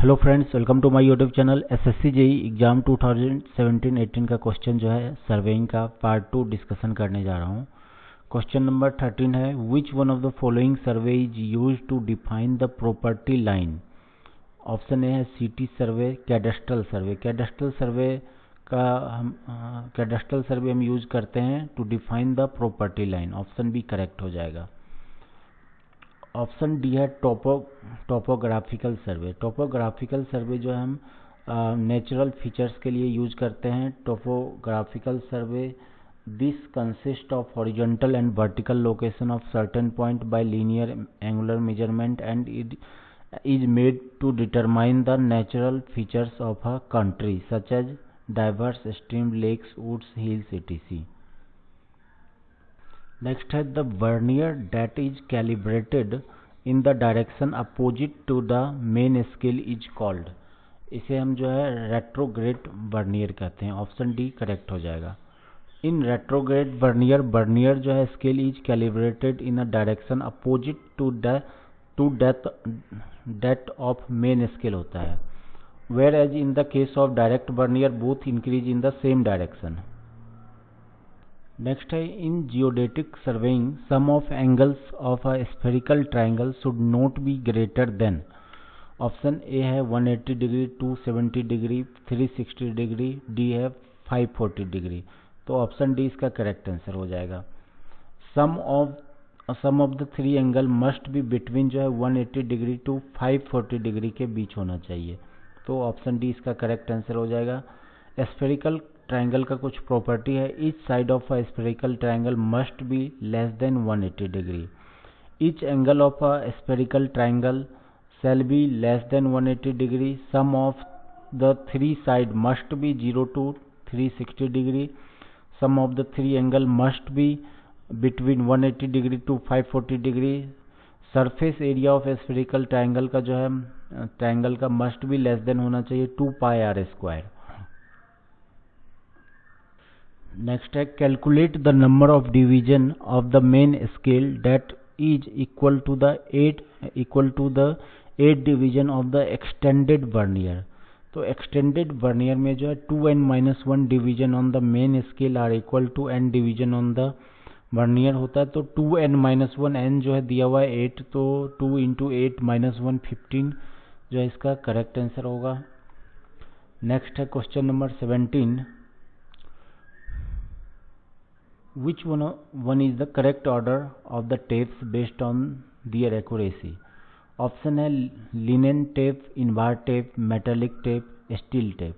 Hello friends, welcome to my YouTube channel. SSC JEE exam 2017-18 का question जो है surveying का पार्ट 2 डिस्कशन करने जा रहा हूँ। क्वेश्चन नंबर 13 है, which one of the following survey is use to define the property line. Option A है city survey, cadastral survey. Cadastral survey हम यूज करते हैं to define the property line. Option B correct हो जाएगा। Option D है topographical survey. Topographical survey जो हम natural features के लिए यूज करते हैं। Topographical survey this consist of horizontal and vertical location of certain point by linear angular measurement and it is made to determine the natural features of a country such as diverse stream, lakes, woods, hills, etc. Next है the vernier that is calibrated in the direction opposite to the main scale is called। इसे हम जो है retrograde vernier कहते हैं। Option D correct हो जाएगा। इन retrograde vernier जो है scale is calibrated in a direction opposite to that of main scale होता है। Whereas in the case of direct vernier both increase in the same direction. Next है in geodetic surveying sum of angles of a spherical triangle should not be greater than. Option A है 180 degree, 270 degree, 360 degree, D है 540 degree. तो option D इसका correct answer हो जाएगा। Sum of the three angle must be between जो है 180 degree to 540 degree के बीच होना चाहिए। तो ऑप्शन डी इसका करेक्ट आंसर हो जाएगा। स्फेरिकल ट्राइंगल का कुछ प्रॉपर्टी है, each side of a spherical triangle must be less than 180 degree. Each angle of a spherical triangle shall be less than 180 degree. Sum of the three side must be 0 to 360 degree. Sum of the three angle must be between 180 degree to 540 degree. Surface area of a spherical triangle का जो है triangle का must be less than होना चाहिए 2 pi r square. Next है calculate the number of division of the main scale that is equal to the 8 division of the extended vernier. तो extended vernier में जो है 2n-1 division on the main scale are equal to n division on the vernier होता है। तो 2n-1 n जो है दिया हुआ है 8, तो 2 इंटू 8 -1 15 जो है इसका करेक्ट आंसर होगा। नेक्स्ट है question number 17, which one is the correct order of the tapes based on their accuracy. Option है linen tape, invar tape, metallic tape, steel tape.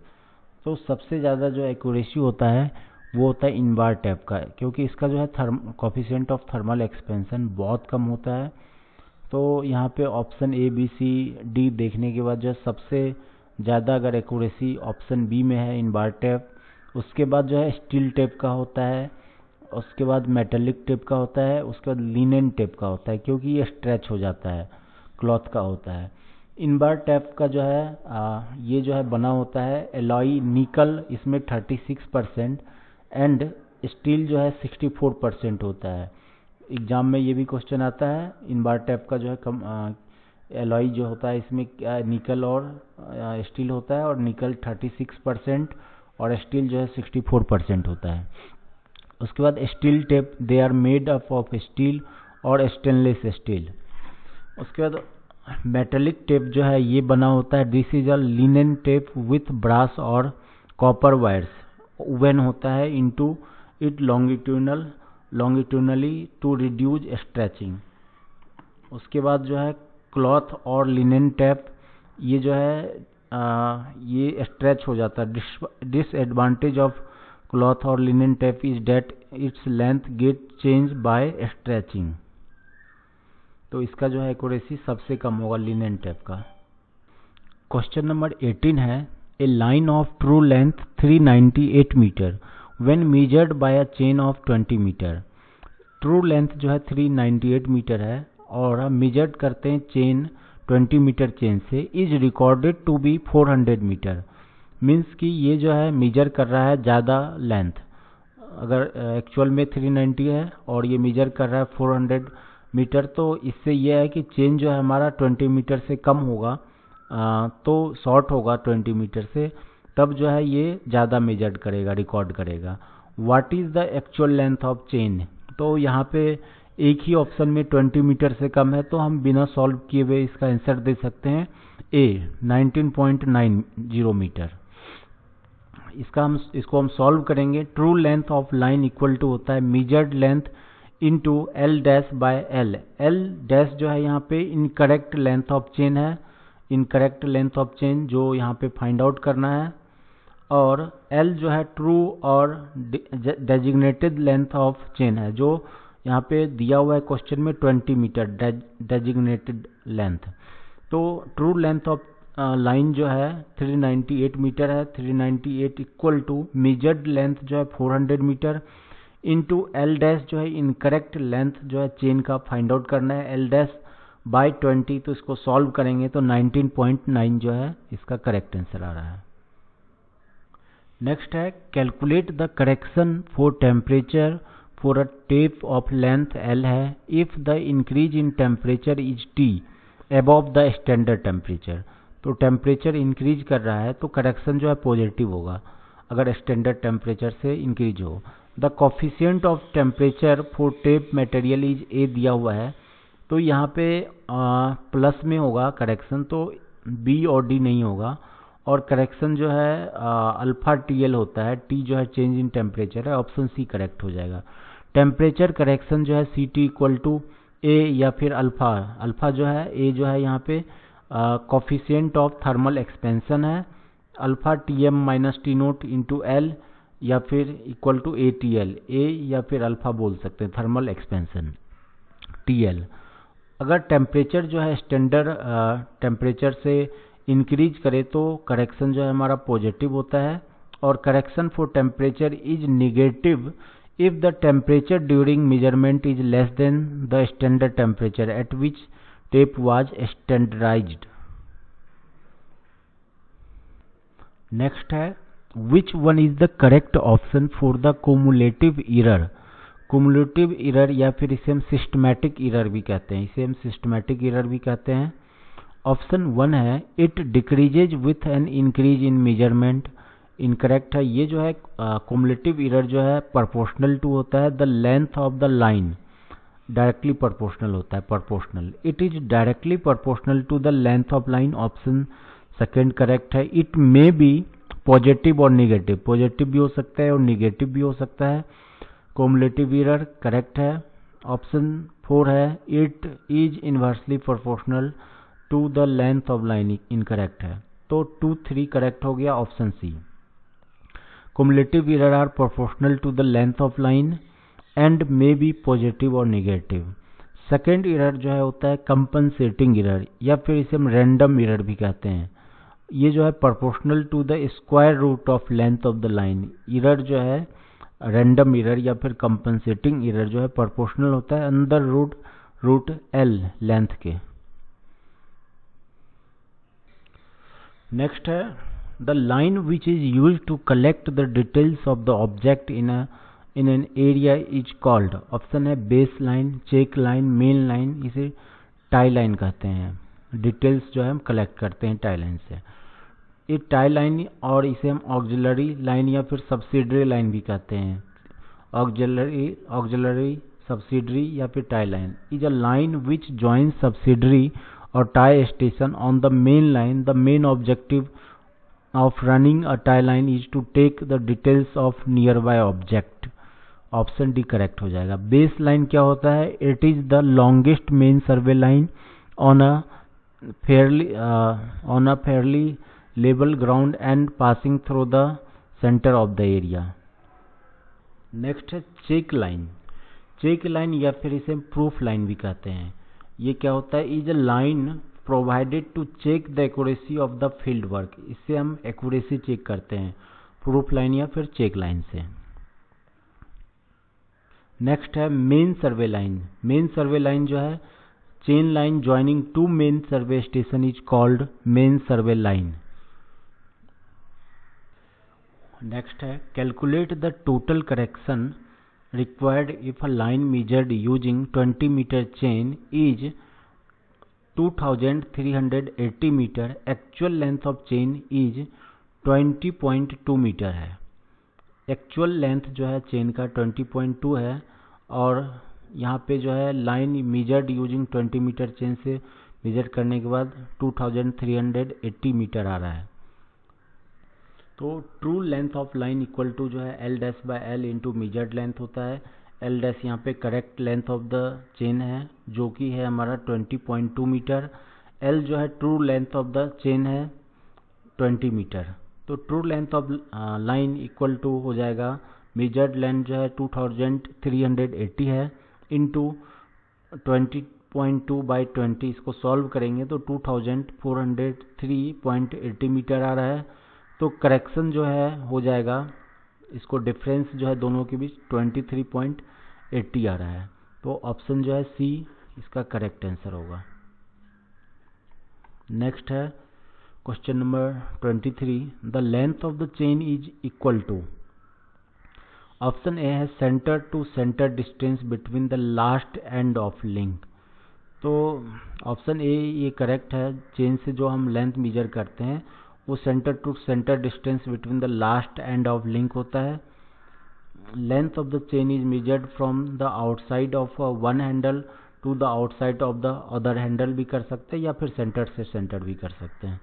तो सबसे ज़्यादा जो एक्यूरेसी होता है वो होता है इनबार टेप का, क्योंकि इसका जो है कोफिशिएंट ऑफ थर्मल एक्सपेंशन बहुत कम होता है। तो यहाँ पे option A B C D देखने के बाद जो है सबसे ज़्यादा अगर एक्यूरेसी ऑप्शन बी में है इनबार टेप, उसके बाद जो है स्टील टेप का होता है, उसके बाद मेटालिक टेप का होता है, उसके बाद लिनेन टेप का होता है, क्योंकि ये स्ट्रेच हो जाता है, क्लॉथ का होता है। इनबार टेप का जो है ये जो है बना होता है एलॉय निकल, इसमें 36% एंड स्टील जो है 64% होता है। एग्जाम में ये भी क्वेश्चन आता है, इनबार टेप का जो है कम एलॉय जो होता है इसमें निकल और स्टील होता है, और निकल 36% और स्टील जो है 64% होता है। उसके बाद steel tape they are made up of steel और स्टेनलेस स्टील। उसके बाद मेटालिक टेप जो है ये बना होता है, this is a linen tape with brass और कॉपर वायर्स, ओवन होता है into it longitudinally to reduce stretching. उसके बाद जो है क्लॉथ और लिनेन टेप ये जो है ये स्ट्रेच हो जाता है। डिसएडवांटेज ऑफ क्लॉथ और linen tape is that its length get change by stretching. तो इसका जो है एक्यूरेसी सबसे कम होगा लिनेन टेप का। क्वेश्चन नंबर 18 है, a line of true length 398 metre when measured by a chain of 20 metre. True length जो है 398 मीटर है और हम मेजर्ड करते हैं चेन 20 मीटर चेन से, is recorded to be 400 metre. Means कि ये जो है मेजर कर रहा है ज़्यादा लेंथ, अगर एक्चुअल में 390 है और ये मेजर कर रहा है 400 मीटर, तो इससे यह है कि चेन जो है हमारा 20 मीटर से कम होगा, तो शॉर्ट होगा 20 मीटर से, तब जो है ये ज़्यादा मेजर्ड करेगा, रिकॉर्ड करेगा। What is the actual length of chain, तो यहाँ पे एक ही ऑप्शन में 20 मीटर से कम है, तो हम बिना सॉल्व किए हुए इसका आंसर दे सकते हैं ए 19.90 मीटर। इसको हम सॉल्व करेंगे। True length of line equal to होता है measured length into L dash by L. L dash जो है यहाँ पे इनकरेक्ट लेंथ ऑफ चेन है, इनकरेक्ट लेंथ ऑफ चेन जो यहाँ पे फाइंड आउट करना है, और एल जो है ट्रू और डेजिग्नेटेड लेंथ ऑफ चेन है, जो यहाँ पे दिया हुआ है क्वेश्चन में 20 मीटर डेजिग्नेटेड लेंथ। तो ट्रू लेंथ ऑफ लाइन जो है 398 मीटर है। 398 इक्वल टू मेजर्ड लेंथ जो है 400 मीटर इंटू एल डैश जो है इनकरेक्ट लेंथ जो है चेन का फाइंड आउट करना है, एल डैश बाय 20। तो इसको सॉल्व करेंगे तो 19.9 जो है इसका करेक्ट आंसर आ रहा है। नेक्स्ट है calculate the correction for temperature for a tape of length L है if the increase in temperature is T above the standard temperature. तो टेम्परेचर इंक्रीज कर रहा है तो करेक्शन जो है पॉजिटिव होगा अगर स्टैंडर्ड टेम्परेचर से इंक्रीज हो। The coefficient of temperature for tape material is a दिया हुआ है, तो यहाँ पे प्लस में होगा करेक्शन, तो बी और डी नहीं होगा। और करेक्शन जो है अल्फा टी एल होता है, टी जो है चेंज इन टेम्परेचर है, ऑप्शन सी करेक्ट हो जाएगा। टेम्परेचर करेक्शन जो है सी टी इक्वल टू ए या फिर अल्फा, अल्फा जो है ए जो है यहाँ पे कोफिशिएंट ऑफ थर्मल एक्सपेंशन है, alpha T M minus T naught into L या फिर equal to A T L, A या फिर अल्फा बोल सकते हैं, थर्मल एक्सपेंशन टी एल। अगर टेम्परेचर जो है स्टैंडर्ड टेम्परेचर से इंक्रीज करे तो करेक्शन जो है हमारा पॉजिटिव होता है। और correction for temperature is negative if the temperature during measurement is less than the standard temperature at which tape was standardised. Next है which one is the correct option for the cumulative error. Cumulative error या फिर इसे हम systematic error भी कहते हैं, इसे हम सिस्टमैटिक एरर भी कहते हैं। ऑप्शन 1 है it decreases with an increase in measurement, incorrect है। ये जो है क्युमुलेटिव एरर जो है प्रोपोर्शनल टू होता है the length of the line, directly proportional होता है, proportional. It is directly proportional to the length of line, option second correct है। इट मे बी पॉजिटिव और निगेटिव, पॉजिटिव भी हो सकता है और निगेटिव भी हो सकता है। क्युमुलेटिव एरर करेक्ट है। ऑप्शन 4 है it is inversely proportional to the length of line, incorrect है। तो 2, 3 करेक्ट हो गया, option C. Cumulative error are proportional to the length of line and may be positive और निगेटिव। सेकेंड एरर जो है होता है कंपनसेटिंग एरर या फिर इसे हम रैंडम एरर भी कहते हैं। ये जो है proportional to the square root of length of the line. Error जो है रैंडम एरर या फिर कंपनसेटिंग एरर जो है प्रोपोर्शनल होता है अंदर रूट एल लेंथ के। नेक्स्ट है the line which is use to collect the details of the object in an area is called. Option है base line, check line, main line, इसे tie line कहते हैं। Details जो है हम collect करते हैं टाई लाइन से, ये टाई लाइन, और इसे हम ऑक्सिलरी लाइन या फिर सब्सिडरी लाइन भी कहते हैं। ऑक्सिलरी, सब्सिडरी या फिर tie line is a line which join subsidiary or tie station on the main line. The main objective of running a tie line is to take the details of nearby object. Option D correct हो जाएगा। Base line क्या होता है? It is the longest main survey line on a fairly level ground and passing through the centre of the area. Next है check line. Check line या फिर इसे proof line भी कहते हैं। ये क्या होता है? Is a line provided to check the accuracy of the field work. इससे हम एक्यूरेसी चेक करते हैं प्रूफ लाइन या फिर चेक लाइन से। नेक्स्ट है main survey line. Main survey line जो है chain line joining to main survey station is called main survey line. Next है calculate the total correction required if a line measured using 20 meter chain is 2380 metre, actual length of chain is 20.2 metre है। Actual length जो है chain का 20.2 है, और यहाँ पे जो है line measured using 20 metre chain से मेजर करने के बाद 2380 मीटर आ रहा है। तो true length of line equal to जो है L dash by L into measured length होता है। एल डैश यहाँ पे correct length of the chain है जो कि है हमारा 20.2 मीटर। एल जो है true length of the chain है 20 मीटर। तो true length of line equal to हो जाएगा मेजर्ड लेंथ जो है 2380 है इंटू 20.2 बाई 20, इसको सॉल्व करेंगे तो 2403.80 मीटर आ रहा है। तो करेक्शन जो है हो जाएगा, इसको डिफरेंस जो है दोनों के बीच 23.80 आ रहा है। तो ऑप्शन जो है सी इसका करेक्ट आंसर होगा। नेक्स्ट है question number 23, the length of the chain is equal to. Option A है centre to centre distance between the last end of link. तो ऑप्शन ए ये करेक्ट है, चेन से जो हम लेंथ मेजर करते हैं वो centre to centre distance between the last end of link होता है। Length of the chain is measured from the outside of one handle to the outside of the other handle भी कर सकते हैं, या फिर सेंटर से सेंटर भी कर सकते हैं।